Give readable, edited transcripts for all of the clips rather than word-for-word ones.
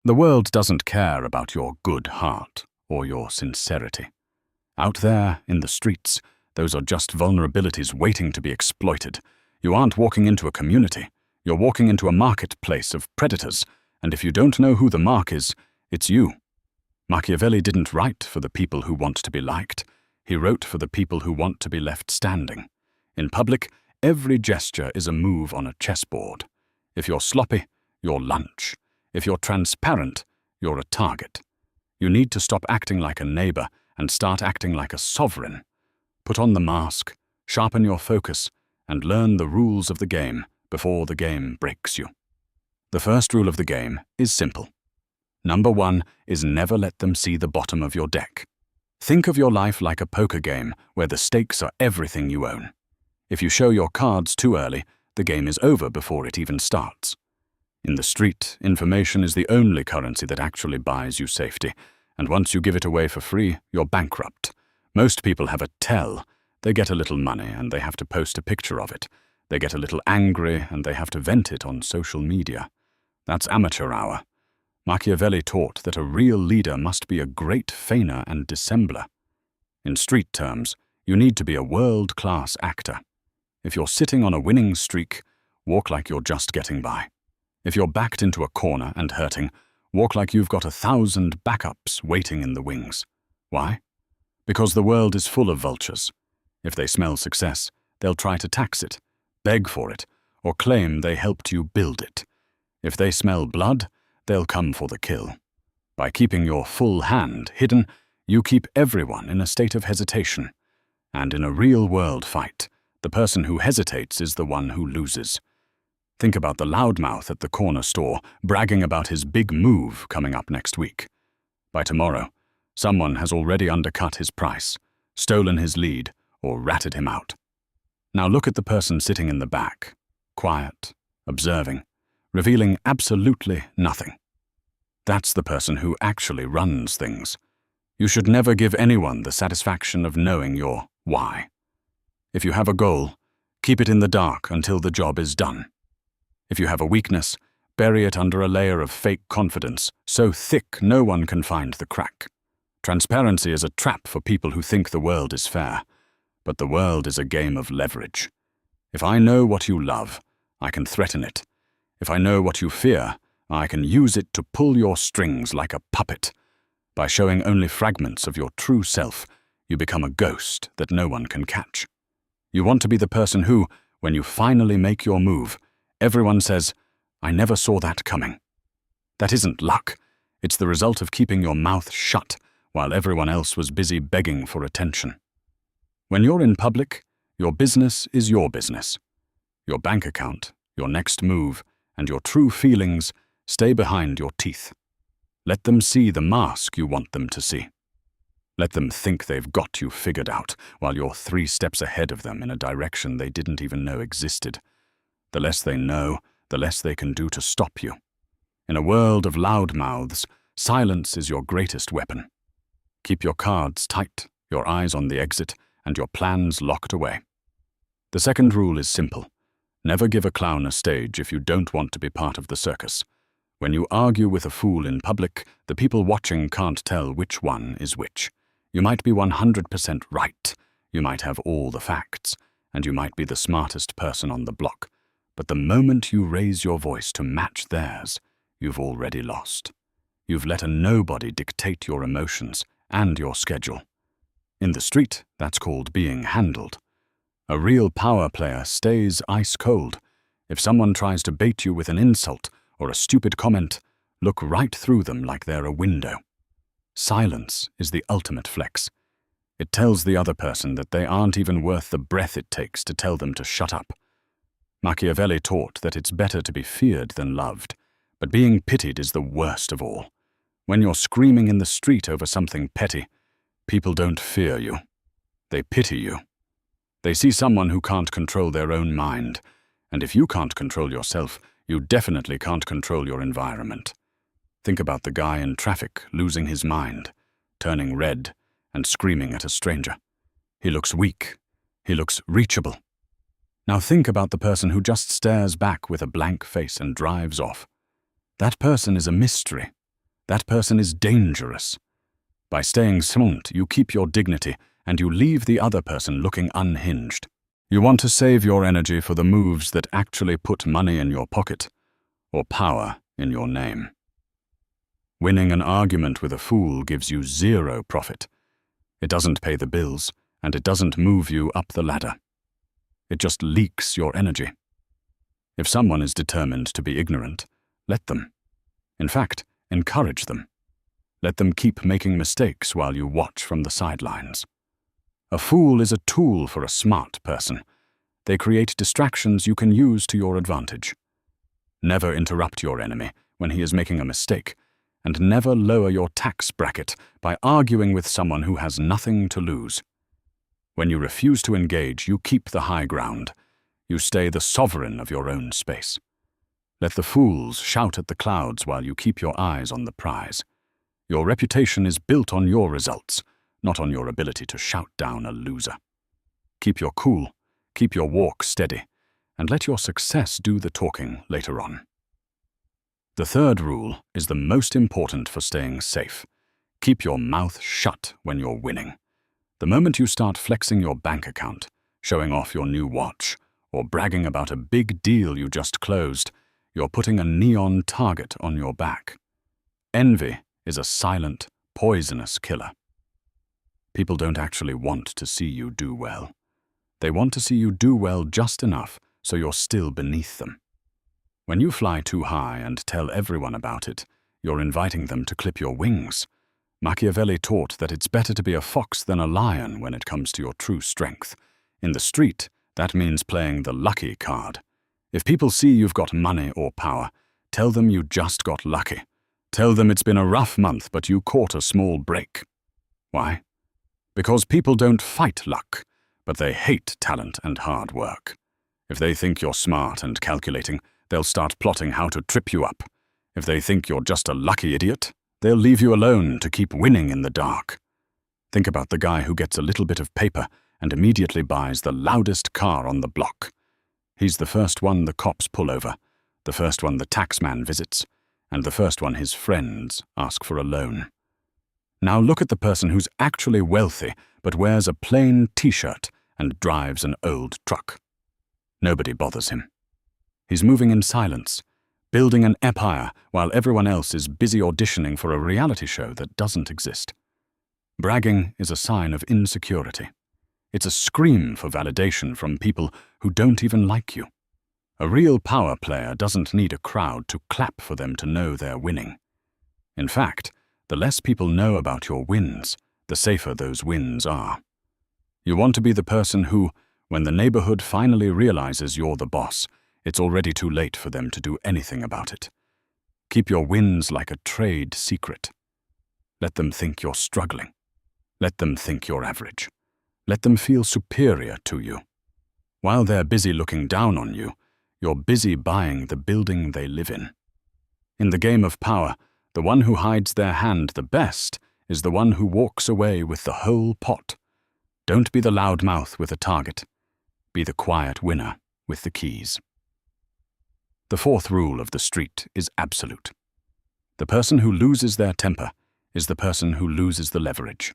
The world doesn't care about your good heart or your sincerity. Out there, in the streets, those are just vulnerabilities waiting to be exploited. You aren't walking into a community. You're walking into a marketplace of predators, and if you don't know who the mark is, it's you. Machiavelli didn't write for the people who want to be liked. He wrote for the people who want to be left standing. In public, every gesture is a move on a chessboard. If you're sloppy, you're lunch. If you're transparent, you're a target. You need to stop acting like a neighbor and start acting like a sovereign. Put on the mask, sharpen your focus, and learn the rules of the game before the game breaks you. The first rule of the game is simple. Number 1 is never let them see the bottom of your deck. Think of your life like a poker game where the stakes are everything you own. If you show your cards too early, the game is over before it even starts. In the street, information is the only currency that actually buys you safety, and once you give it away for free, you're bankrupt. Most people have a tell. They get a little money and they have to post a picture of it. They get a little angry and they have to vent it on social media. That's amateur hour. Machiavelli taught that a real leader must be a great feigner and dissembler. In street terms, you need to be a world-class actor. If you're sitting on a winning streak, walk like you're just getting by. If you're backed into a corner and hurting, walk like you've got 1,000 backups waiting in the wings. Why? Because the world is full of vultures. If they smell success, they'll try to tax it, beg for it, or claim they helped you build it. If they smell blood, they'll come for the kill. By keeping your full hand hidden, you keep everyone in a state of hesitation. And in a real-world fight, the person who hesitates is the one who loses. Think about the loudmouth at the corner store bragging about his big move coming up next week. By tomorrow, someone has already undercut his price, stolen his lead, or ratted him out. Now look at the person sitting in the back, quiet, observing, revealing absolutely nothing. That's the person who actually runs things. You should never give anyone the satisfaction of knowing your why. If you have a goal, keep it in the dark until the job is done. If you have a weakness, bury it under a layer of fake confidence, so thick no one can find the crack. Transparency is a trap for people who think the world is fair, but the world is a game of leverage. If I know what you love, I can threaten it. If I know what you fear, I can use it to pull your strings like a puppet. By showing only fragments of your true self, you become a ghost that no one can catch. You want to be the person who, when you finally make your move, everyone says, "I never saw that coming." That isn't luck. It's the result of keeping your mouth shut while everyone else was busy begging for attention. When you're in public, your business is your business. Your bank account, your next move, and your true feelings stay behind your teeth. Let them see the mask you want them to see. Let them think they've got you figured out while you're 3 steps ahead of them in a direction they didn't even know existed. The less they know, the less they can do to stop you. In a world of loudmouths, silence is your greatest weapon. Keep your cards tight, your eyes on the exit, and your plans locked away. The second rule is simple. Never give a clown a stage if you don't want to be part of the circus. When you argue with a fool in public, the people watching can't tell which one is which. You might be 100% right, you might have all the facts, and you might be the smartest person on the block. But the moment you raise your voice to match theirs, you've already lost. You've let a nobody dictate your emotions and your schedule. In the street, that's called being handled. A real power player stays ice cold. If someone tries to bait you with an insult or a stupid comment, look right through them like they're a window. Silence is the ultimate flex. It tells the other person that they aren't even worth the breath it takes to tell them to shut up. Machiavelli taught that it's better to be feared than loved, but being pitied is the worst of all. When you're screaming in the street over something petty, people don't fear you. They pity you. They see someone who can't control their own mind, and if you can't control yourself, you definitely can't control your environment. Think about the guy in traffic losing his mind, turning red, and screaming at a stranger. He looks weak. He looks reachable. Now think about the person who just stares back with a blank face and drives off. That person is a mystery. That person is dangerous. By staying silent, you keep your dignity and you leave the other person looking unhinged. You want to save your energy for the moves that actually put money in your pocket or power in your name. Winning an argument with a fool gives you zero profit. It doesn't pay the bills, and it doesn't move you up the ladder. It just leaks your energy. If someone is determined to be ignorant, let them. In fact, encourage them. Let them keep making mistakes while you watch from the sidelines. A fool is a tool for a smart person. They create distractions you can use to your advantage. Never interrupt your enemy when he is making a mistake, and never lower your tax bracket by arguing with someone who has nothing to lose. When you refuse to engage, you keep the high ground. You stay the sovereign of your own space. Let the fools shout at the clouds while you keep your eyes on the prize. Your reputation is built on your results, not on your ability to shout down a loser. Keep your cool, keep your walk steady, and let your success do the talking later on. The third rule is the most important for staying safe. Keep your mouth shut when you're winning. The moment you start flexing your bank account, showing off your new watch, or bragging about a big deal you just closed, you're putting a neon target on your back. Envy is a silent, poisonous killer. People don't actually want to see you do well. They want to see you do well just enough so you're still beneath them. When you fly too high and tell everyone about it, you're inviting them to clip your wings. Machiavelli taught that it's better to be a fox than a lion when it comes to your true strength. In the street, that means playing the lucky card. If people see you've got money or power, tell them you just got lucky. Tell them it's been a rough month, but you caught a small break. Why? Because people don't fight luck, but they hate talent and hard work. If they think you're smart and calculating, they'll start plotting how to trip you up. If they think you're just a lucky idiot, they'll leave you alone to keep winning in the dark. Think about the guy who gets a little bit of paper and immediately buys the loudest car on the block. He's the first one the cops pull over, the first one the taxman visits, and the first one his friends ask for a loan. Now look at the person who's actually wealthy but wears a plain t-shirt and drives an old truck. Nobody bothers him. He's moving in silence, building an empire while everyone else is busy auditioning for a reality show that doesn't exist. Bragging is a sign of insecurity. It's a scream for validation from people who don't even like you. A real power player doesn't need a crowd to clap for them to know they're winning. In fact, the less people know about your wins, the safer those wins are. You want to be the person who, when the neighborhood finally realizes you're the boss, it's already too late for them to do anything about it. Keep your wins like a trade secret. Let them think you're struggling. Let them think you're average. Let them feel superior to you. While they're busy looking down on you, you're busy buying the building they live in. In the game of power, the one who hides their hand the best is the one who walks away with the whole pot. Don't be the loudmouth with a target. Be the quiet winner with the keys. The fourth rule of the street is absolute. The person who loses their temper is the person who loses the leverage.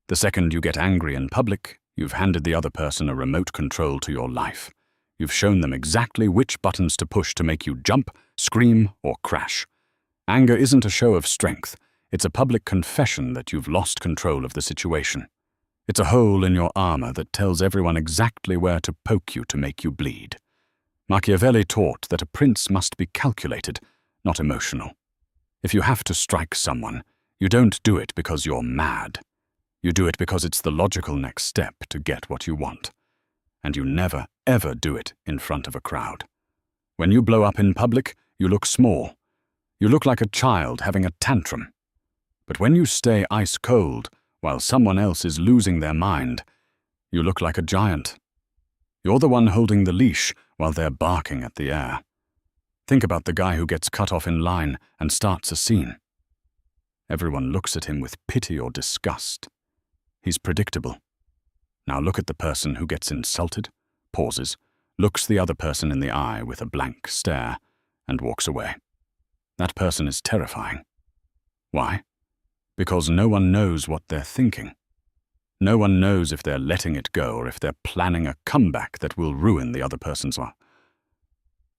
The second you get angry in public, you've handed the other person a remote control to your life. You've shown them exactly which buttons to push to make you jump, scream, or crash. Anger isn't a show of strength. It's a public confession that you've lost control of the situation. It's a hole in your armor that tells everyone exactly where to poke you to make you bleed. Machiavelli taught that a prince must be calculated, not emotional. If you have to strike someone, you don't do it because you're mad. You do it because it's the logical next step to get what you want. And you never, ever do it in front of a crowd. When you blow up in public, you look small. You look like a child having a tantrum. But when you stay ice cold while someone else is losing their mind, you look like a giant. You're the one holding the leash while they're barking at the air. Think about the guy who gets cut off in line and starts a scene. Everyone looks at him with pity or disgust. He's predictable. Now look at the person who gets insulted, pauses, looks the other person in the eye with a blank stare, and walks away. That person is terrifying. Why? Because no one knows what they're thinking. No one knows if they're letting it go or if they're planning a comeback that will ruin the other person's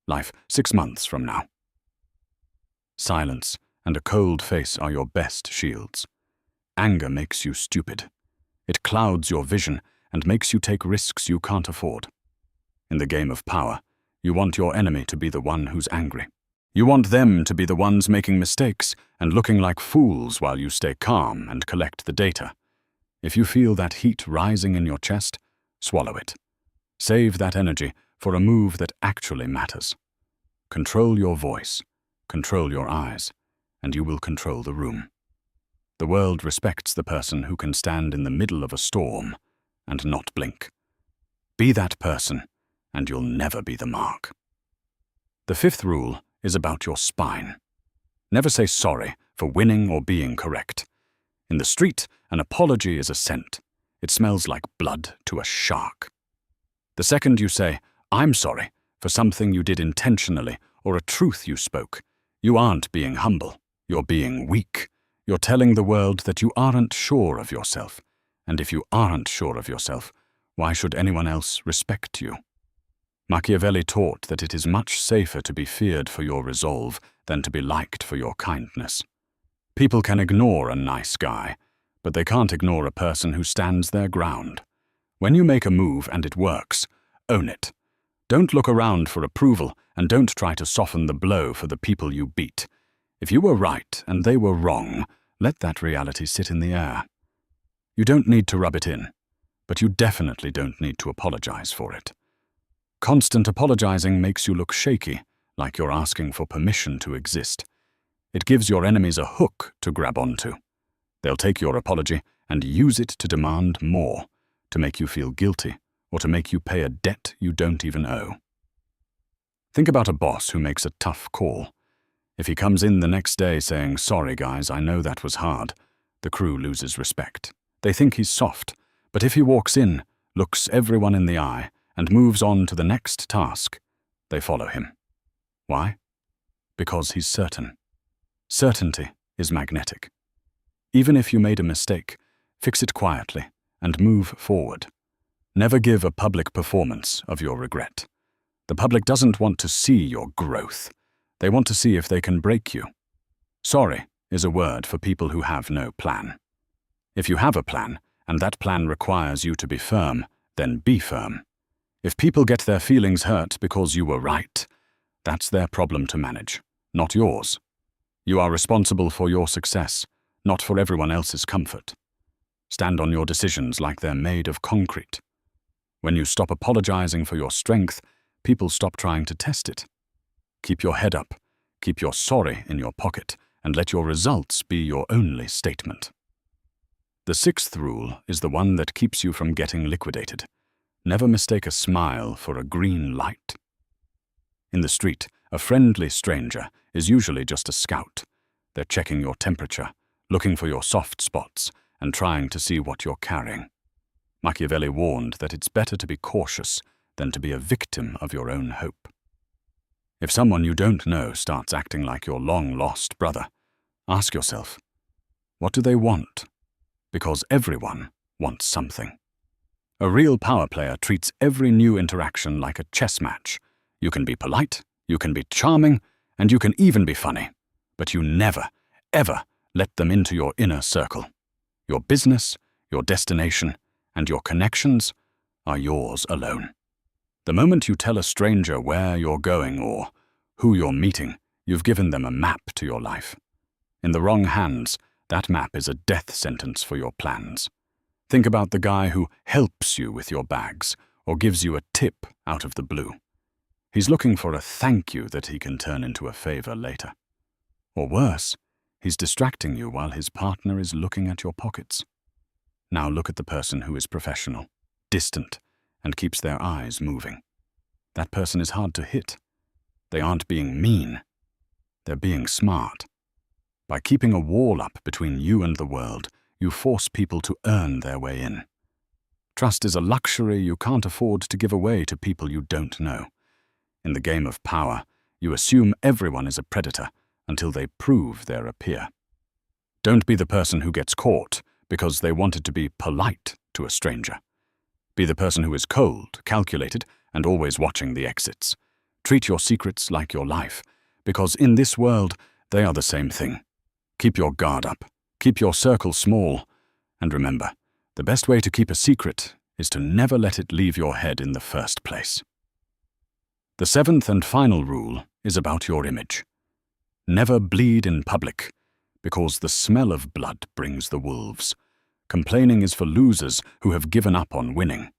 life 6 months from now. Silence and a cold face are your best shields. Anger makes you stupid. It clouds your vision and makes you take risks you can't afford. In the game of power, you want your enemy to be the one who's angry. You want them to be the ones making mistakes and looking like fools while you stay calm and collect the data. If you feel that heat rising in your chest, swallow it. Save that energy for a move that actually matters. Control your voice, control your eyes, and you will control the room. The world respects the person who can stand in the middle of a storm and not blink. Be that person, and you'll never be the mark. The 5th rule is about your spine. Never say sorry for winning or being correct. In the street, an apology is a scent. It smells like blood to a shark. The second you say, "I'm sorry," for something you did intentionally or a truth you spoke, you aren't being humble. You're being weak. You're telling the world that you aren't sure of yourself. And if you aren't sure of yourself, why should anyone else respect you? Machiavelli taught that it is much safer to be feared for your resolve than to be liked for your kindness. People can ignore a nice guy, but they can't ignore a person who stands their ground. When you make a move and it works, own it. Don't look around for approval and don't try to soften the blow for the people you beat. If you were right and they were wrong, let that reality sit in the air. You don't need to rub it in, but you definitely don't need to apologize for it. Constant apologizing makes you look shaky, like you're asking for permission to exist. It gives your enemies a hook to grab onto. They'll take your apology and use it to demand more, to make you feel guilty, or to make you pay a debt you don't even owe. Think about a boss who makes a tough call. If he comes in the next day saying, "Sorry guys, I know that was hard," the crew loses respect. They think he's soft, but if he walks in, looks everyone in the eye, and moves on to the next task, they follow him. Why? Because he's certain. Certainty is magnetic. Even if you made a mistake, fix it quietly and move forward. Never give a public performance of your regret. The public doesn't want to see your growth. They want to see if they can break you. Sorry is a word for people who have no plan. If you have a plan, and that plan requires you to be firm, then be firm. If people get their feelings hurt because you were right, that's their problem to manage, not yours. You are responsible for your success, not for everyone else's comfort. Stand on your decisions like they're made of concrete. When you stop apologizing for your strength, people stop trying to test it. Keep your head up, keep your sorry in your pocket, and let your results be your only statement. The 6th rule is the one that keeps you from getting liquidated. Never mistake a smile for a green light. In the street, a friendly stranger is usually just a scout. They're checking your temperature, looking for your soft spots, and trying to see what you're carrying. Machiavelli warned that it's better to be cautious than to be a victim of your own hope. If someone you don't know starts acting like your long-lost brother, ask yourself, what do they want? Because everyone wants something. A real power player treats every new interaction like a chess match. You can be polite, you can be charming, and you can even be funny, but you never, ever let them into your inner circle. Your business, your destination, and your connections are yours alone. The moment you tell a stranger where you're going or who you're meeting, you've given them a map to your life. In the wrong hands, that map is a death sentence for your plans. Think about the guy who helps you with your bags or gives you a tip out of the blue. He's looking for a thank you that he can turn into a favor later. Or worse, he's distracting you while his partner is looking at your pockets. Now look at the person who is professional, distant, and keeps their eyes moving. That person is hard to hit. They aren't being mean. They're being smart. By keeping a wall up between you and the world, you force people to earn their way in. Trust is a luxury you can't afford to give away to people you don't know. In the game of power, you assume everyone is a predator until they prove they're a peer. Don't be the person who gets caught because they wanted to be polite to a stranger. Be the person who is cold, calculated, and always watching the exits. Treat your secrets like your life, because in this world, they are the same thing. Keep your guard up, keep your circle small, and remember, the best way to keep a secret is to never let it leave your head in the first place. The seventh and final rule is about your image. Never bleed in public, because the smell of blood brings the wolves. Complaining is for losers who have given up on winning.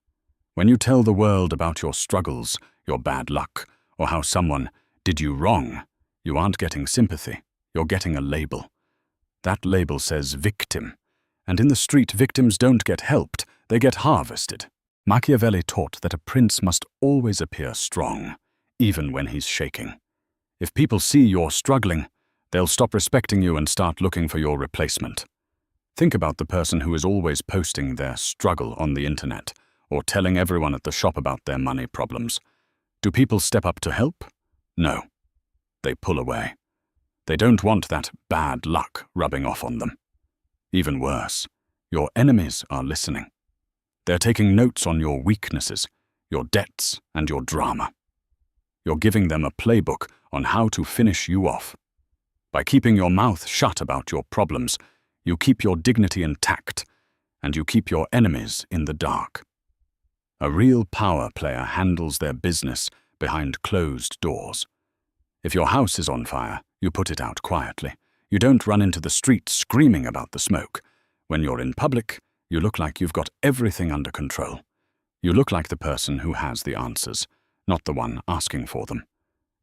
When you tell the world about your struggles, your bad luck, or how someone did you wrong, you aren't getting sympathy, you're getting a label. That label says victim, and in the street victims don't get helped, they get harvested. Machiavelli taught that a prince must always appear strong, even when he's shaking. If people see you're struggling, they'll stop respecting you and start looking for your replacement. Think about the person who is always posting their struggle on the internet or telling everyone at the shop about their money problems. Do people step up to help? No. They pull away. They don't want that bad luck rubbing off on them. Even worse, your enemies are listening. They're taking notes on your weaknesses, your debts, and your drama. You're giving them a playbook on how to finish you off. By keeping your mouth shut about your problems, you keep your dignity intact, and you keep your enemies in the dark. A real power player handles their business behind closed doors. If your house is on fire, you put it out quietly. You don't run into the street screaming about the smoke. When you're in public, you look like you've got everything under control. You look like the person who has the answers, not the one asking for them.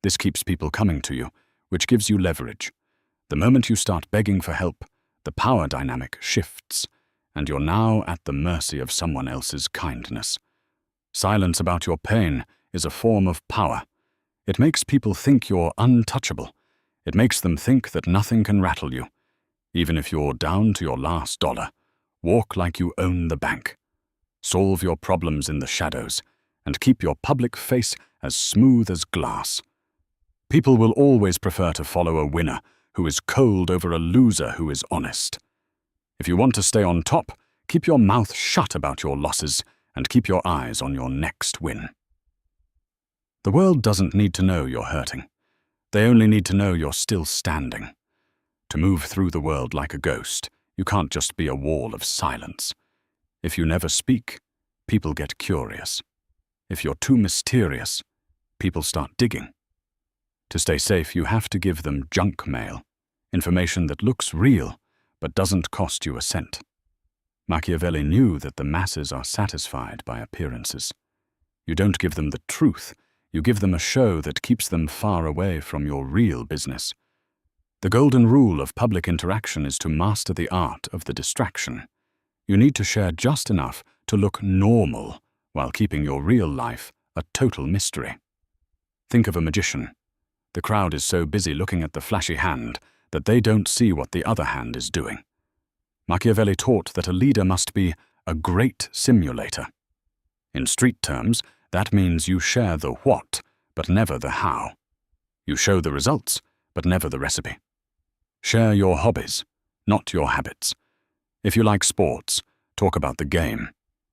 This keeps people coming to you, which gives you leverage. The moment you start begging for help, the power dynamic shifts, and you're now at the mercy of someone else's kindness. Silence about your pain is a form of power. It makes people think you're untouchable. It makes them think that nothing can rattle you. Even if you're down to your last dollar, walk like you own the bank. Solve your problems in the shadows, and keep your public face as smooth as glass. People will always prefer to follow a winner who is cold over a loser who is honest. If you want to stay on top, keep your mouth shut about your losses and keep your eyes on your next win. The world doesn't need to know you're hurting. They only need to know you're still standing. To move through the world like a ghost, you can't just be a wall of silence. If you never speak, people get curious. If you're too mysterious, people start digging. To stay safe, you have to give them junk mail, information that looks real but doesn't cost you a cent. Machiavelli knew that the masses are satisfied by appearances. You don't give them the truth, you give them a show that keeps them far away from your real business. The golden rule of public interaction is to master the art of the distraction. You need to share just enough to look normal while keeping your real life a total mystery. Think of a magician. The crowd is so busy looking at the flashy hand that they don't see what the other hand is doing. Machiavelli taught that a leader must be a great simulator. In street terms, that means you share the what, but never the how. You show the results, but never the recipe. Share your hobbies, not your habits. If you like sports, talk about the game.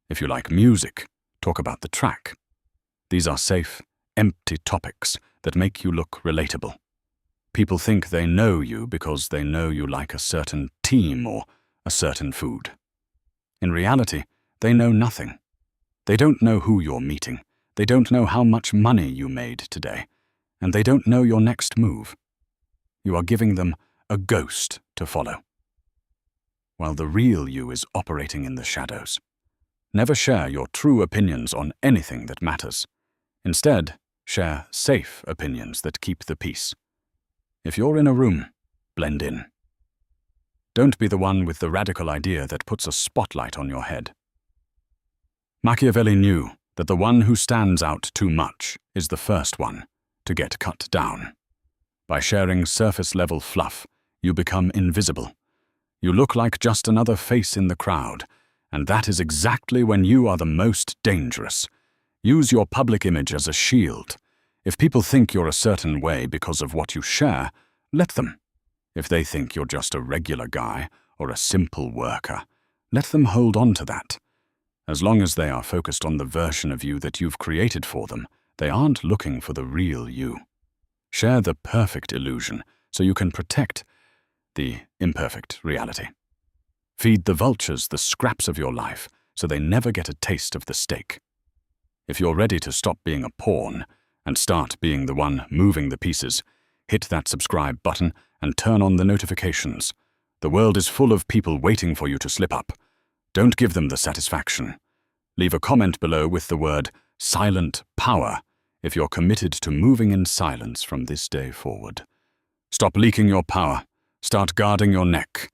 If you like music, talk about the track. These are safe, empty topics that make you look relatable. People think they know you because they know you like a certain team or a certain food. In reality, they know nothing. They don't know who you're meeting. They don't know how much money you made today. And they don't know your next move. You are giving them a ghost to follow, while the real you is operating in the shadows. Never share your true opinions on anything that matters. Instead, share safe opinions that keep the peace. If you're in a room, blend in. Don't be the one with the radical idea that puts a spotlight on your head. Machiavelli knew that the one who stands out too much is the first one to get cut down. By sharing surface-level fluff, you become invisible. You look like just another face in the crowd, and that is exactly when you are the most dangerous. Use your public image as a shield. If people think you're a certain way because of what you share, let them. If they think you're just a regular guy or a simple worker, let them hold on to that. As long as they are focused on the version of you that you've created for them, they aren't looking for the real you. Share the perfect illusion so you can protect the imperfect reality. Feed the vultures the scraps of your life so they never get a taste of the steak. If you're ready to stop being a pawn and start being the one moving the pieces, hit that subscribe button and turn on the notifications. The world is full of people waiting for you to slip up. Don't give them the satisfaction. Leave a comment below with the word silent power if you're committed to moving in silence from this day forward. Stop leaking your power, start guarding your neck,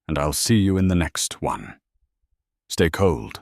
and I'll see you in the next one. Stay cold.